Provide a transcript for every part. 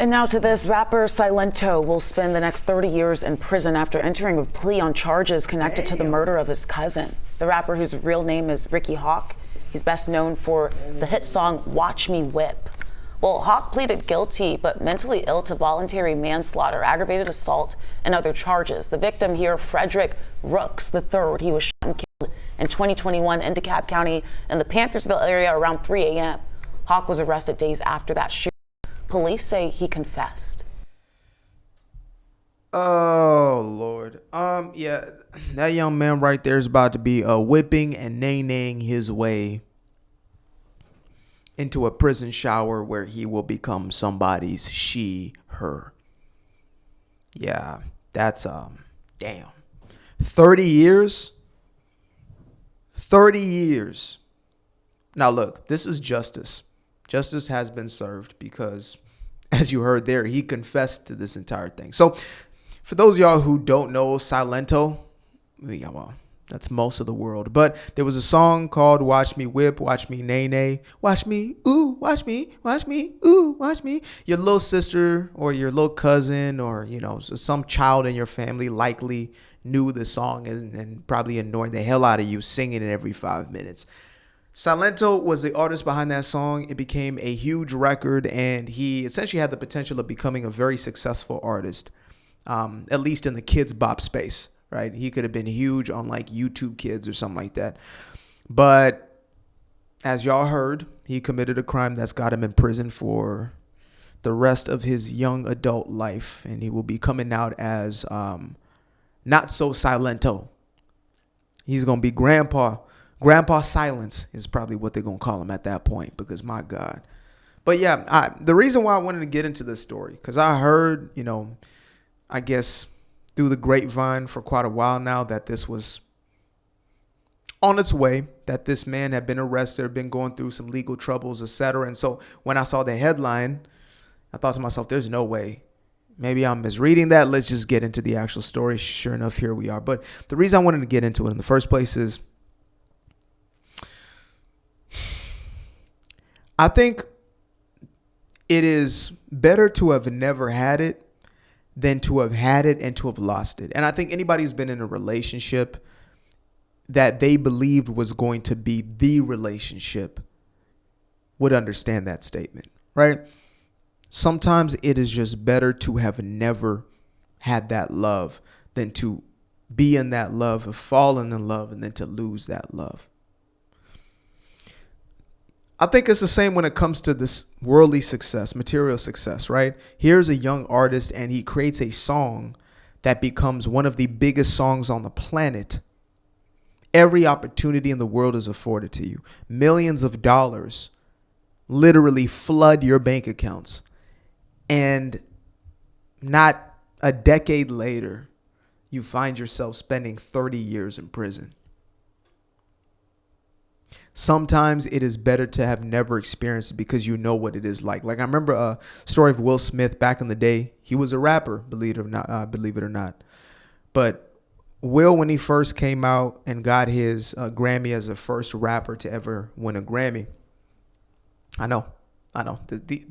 And now to this, rapper Silento will spend the next 30 years in prison after entering a plea on charges connected to the murder of his cousin. The rapper, whose real name is Ricky Hawk, he's best known for the hit song Watch Me Whip. Well, Hawk pleaded guilty but mentally ill to voluntary manslaughter, aggravated assault, and other charges. The victim here, Frederick Rooks III, he was shot and killed in 2021 in DeKalb County in the Panthersville area around 3 a.m. Hawk was arrested days after that shooting. Police say he confessed. Oh, Lord. Yeah, that young man right there is about to be whipping and nay-naying his way into a prison shower where he will become somebody's she, her. Yeah, that's, damn. 30 years? 30 years. Now, look, this is justice. Justice has been served because, as you heard there, he confessed to this entire thing. So, for those of y'all who don't know Silento, yeah, well, that's most of the world. But there was a song called Watch Me Whip, Watch Me Nay Nay, Watch Me, ooh, watch me, ooh, watch me. Your little sister or your little cousin or, you know, some child in your family likely knew the song and probably annoyed the hell out of you singing it every 5 minutes. Silento was the artist behind that song. It became a huge record, and he essentially had the potential of becoming a very successful artist, at least in the kids bop space, right? He could have been huge on like YouTube Kids or something like that. But as y'all heard, he committed a crime that's got him in prison for the rest of his young adult life, and he will be coming out as not so Silento. He's going to be Grandpa Silence is probably what they're going to call him at that point, because my God. But yeah, the reason why I wanted to get into this story, because I heard, you know, I guess through the grapevine for quite a while now that this was on its way, that this man had been arrested, been going through some legal troubles, etc. And so when I saw the headline, I thought to myself, there's no way. Maybe I'm misreading that. Let's just get into the actual story. Sure enough, here we are. But the reason I wanted to get into it in the first place is I think it is better to have never had it than to have had it and to have lost it. And I think anybody who's been in a relationship that they believed was going to be the relationship would understand that statement, right? Sometimes it is just better to have never had that love than to be in that love, have fallen in love, and then to lose that love. I think it's the same when it comes to this worldly success, material success, right? Here's a young artist and he creates a song that becomes one of the biggest songs on the planet. Every opportunity in the world is afforded to you. Millions of dollars literally flood your bank accounts. And not a decade later, you find yourself spending 30 years in prison. Sometimes it is better to have never experienced it because you know what it is like. Like I remember a story of Will Smith back in the day. He was a rapper, believe it or not. But Will, when he first came out and got his Grammy as the first rapper to ever win a Grammy, I know.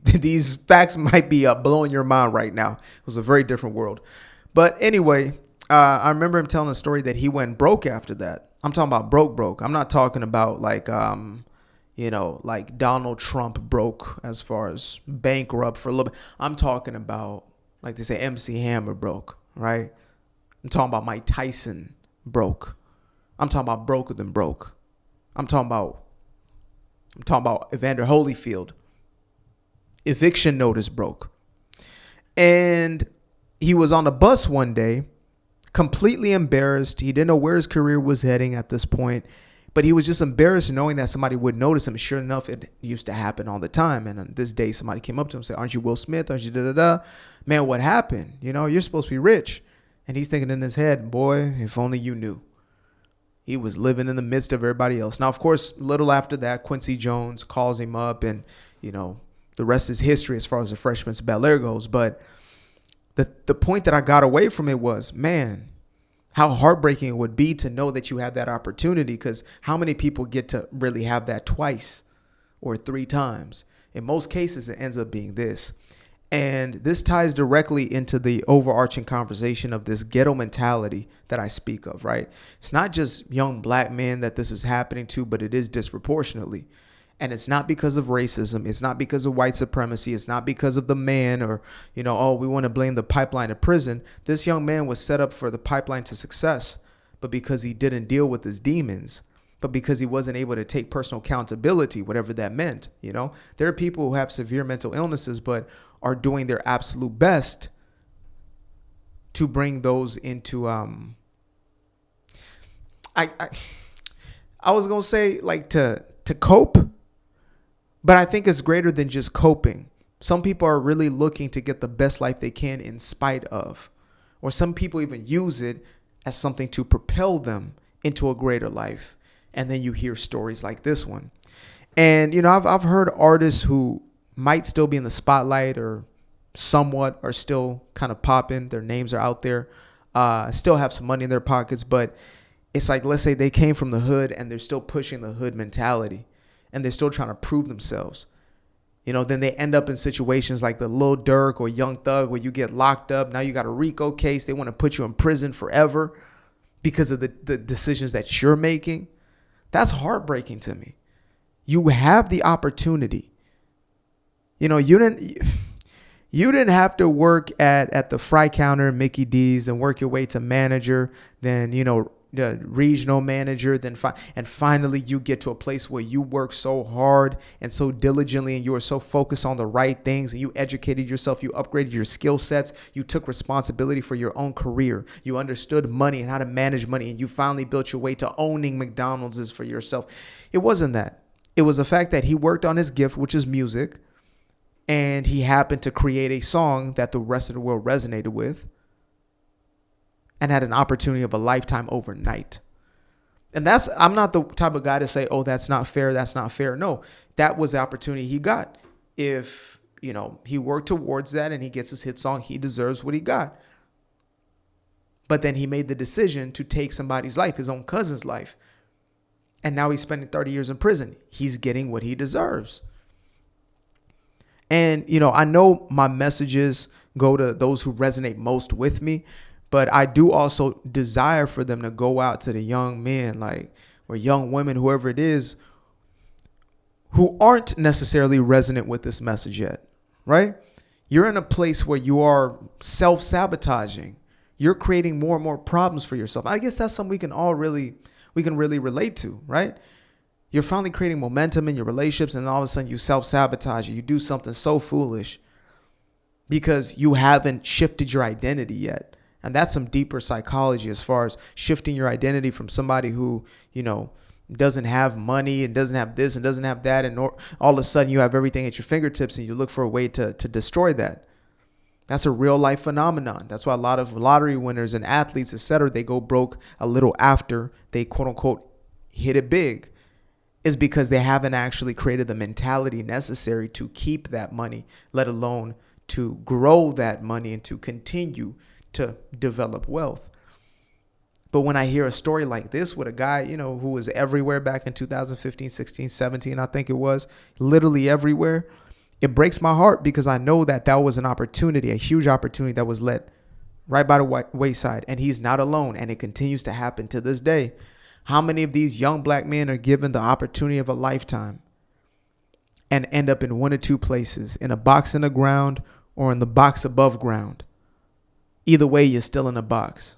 These facts might be blowing your mind right now. It was a very different world. But anyway, I remember him telling a story that he went broke after that. I'm talking about broke. I'm not talking about like, like Donald Trump broke as far as bankrupt for a little bit. I'm talking about, like they say, MC Hammer broke, right? I'm talking about Mike Tyson broke. I'm talking about broker than broke. I'm talking about Evander Holyfield. Eviction notice broke. And he was on a bus one day, completely embarrassed. He didn't know where his career was heading at this point, but he was just embarrassed knowing that somebody would notice him. Sure enough, it used to happen all the time. And on this day, somebody came up to him and said, "Aren't you Will Smith? Aren't you da-da-da? Man, what happened? You know, you're supposed to be rich." And he's thinking in his head, boy, if only you knew. He was living in the midst of everybody else. Now, of course, a little after that, Quincy Jones calls him up and, you know, the rest is history as far as the Freshman's Bel Air goes. But the point that I got away from it was, man, how heartbreaking it would be to know that you had that opportunity, because how many people get to really have that twice or 3 times? In most cases, it ends up being this. And this ties directly into the overarching conversation of this ghetto mentality that I speak of, right? It's not just young black men that this is happening to, but it is disproportionately. And it's not because of racism. It's not because of white supremacy. It's not because of the man or, oh, we want to blame the pipeline to prison. This young man was set up for the pipeline to success, but because he didn't deal with his demons, but because he wasn't able to take personal accountability, whatever that meant. There are people who have severe mental illnesses, but are doing their absolute best to bring those into I was gonna say like to cope, but I think it's greater than just coping. Some people are really looking to get the best life they can in spite of, or some people even use it as something to propel them into a greater life. And then you hear stories like this one. And I've heard artists who might still be in the spotlight or somewhat are still kind of popping. Their names are out there, still have some money in their pockets. But it's like, let's say they came from the hood and they're still pushing the hood mentality and they're still trying to prove themselves. Then they end up in situations like the Lil Durk or Young Thug where you get locked up. Now you got a RICO case. They want to put you in prison forever because of the decisions that you're making. That's heartbreaking to me. You have the opportunity. You didn't have to work at the fry counter, Mickey D's, and work your way to manager, then, the regional manager, and finally you get to a place where you work so hard and so diligently and you are so focused on the right things and you educated yourself, you upgraded your skill sets, you took responsibility for your own career, you understood money and how to manage money, and you finally built your way to owning McDonald's for yourself. It wasn't that. It was the fact that he worked on his gift, which is music, and he happened to create a song that the rest of the world resonated with and had an opportunity of a lifetime overnight. And I'm not the type of guy to say, oh, that's not fair. That's not fair. No, that was the opportunity he got. If, he worked towards that and he gets his hit song, he deserves what he got. But then he made the decision to take somebody's life, his own cousin's life. And now he's spending 30 years in prison. He's getting what he deserves. And, I know my messages go to those who resonate most with me, but I do also desire for them to go out to the young men, or young women, whoever it is, who aren't necessarily resonant with this message yet, right? You're in a place where you are self-sabotaging. You're creating more and more problems for yourself. I guess that's something we can really relate to, right? You're finally creating momentum in your relationships, and all of a sudden you self-sabotage. You do something so foolish because you haven't shifted your identity yet. And that's some deeper psychology as far as shifting your identity from somebody who, doesn't have money and doesn't have this and doesn't have that. And all of a sudden you have everything at your fingertips and you look for a way to destroy that. That's a real life phenomenon. That's why a lot of lottery winners and athletes, etc., they go broke a little after they, quote unquote, hit it big, is because they haven't actually created the mentality necessary to keep that money, let alone to grow that money and to continue to develop wealth. But when I hear a story like this with a guy, who was everywhere back in 2015, 16, 17, I think it was, literally everywhere, it breaks my heart because I know that was an opportunity, a huge opportunity that was let right by the wayside. And he's not alone. And it continues to happen to this day. How many of these young black men are given the opportunity of a lifetime and end up in one or two places, in a box in the ground or in the box above ground? Either way, you're still in a box.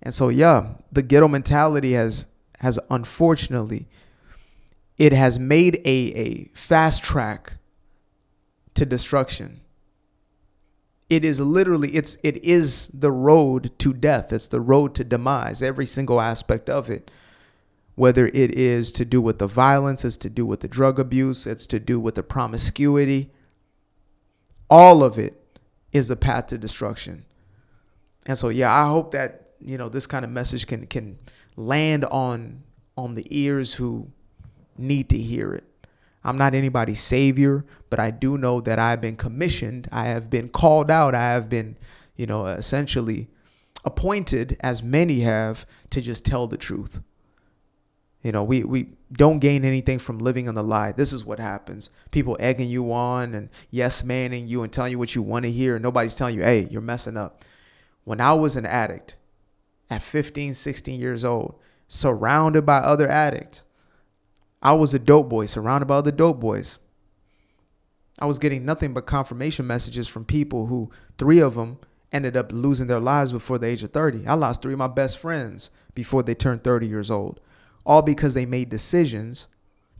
And so, the ghetto mentality has unfortunately, it has made a fast track to destruction. It is literally, it is the road to death. It's the road to demise, every single aspect of it. Whether it is to do with the violence, it's to do with the drug abuse, it's to do with the promiscuity. All of it is a path to destruction. And so, I hope that, this kind of message can land on the ears who need to hear it. I'm not anybody's savior, but I do know that I've been commissioned. I have been called out. I have been, essentially appointed, as many have, to just tell the truth. You know, we don't gain anything from living on the lie. This is what happens. People egging you on and yes manning you and telling you what you want to hear. And nobody's telling you, hey, you're messing up. When I was an addict at 15, 16 years old, surrounded by other addicts, I was a dope boy surrounded by other dope boys. I was getting nothing but confirmation messages from people who 3 of them ended up losing their lives before the age of 30. I lost 3 of my best friends before they turned 30 years old. All because they made decisions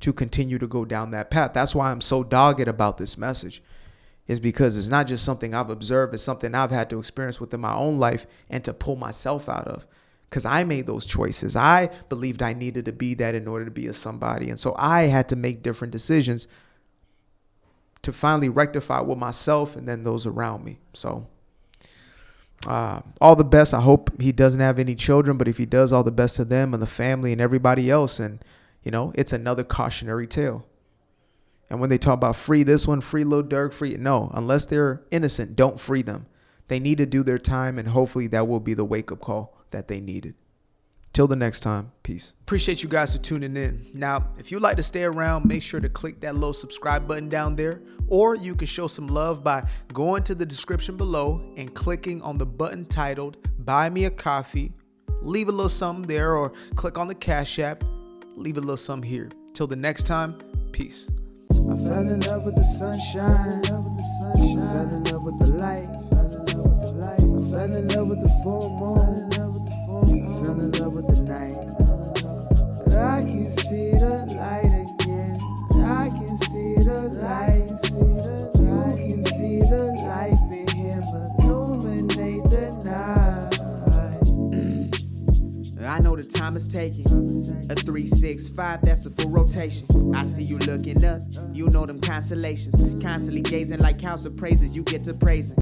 to continue to go down that path. That's why I'm so dogged about this message, is because it's not just something I've observed. It's something I've had to experience within my own life and to pull myself out of, because I made those choices. I believed I needed to be that in order to be a somebody. And so I had to make different decisions to finally rectify with myself and then those around me. So all the best. I hope he doesn't have any children, but if he does, all the best to them and the family and everybody else. And, you know, it's another cautionary tale. And when they talk about free this one, free Lil Durk, free, no, unless they're innocent, don't free them. They need to do their time, and hopefully that will be the wake-up call that they needed. Till the next time, peace. Appreciate you guys for tuning in. Now, if you'd like to stay around, make sure to click that little subscribe button down there, or you can show some love by going to the description below and clicking on the button titled Buy Me a Coffee. Leave a little something there, or click on the Cash App. Leave a little something here. Till the next time, peace. I fell in love with the sunshine. I fell in love with the light. I fell in love with the full moon. I fell in love with the night. I can see the light again. I can see the light. You can see the life in him illuminate the night. I know the time is taking. A 3-6-5, that's a full rotation. I see you looking up, you know them constellations. Constantly gazing like house of praises, you get to praising.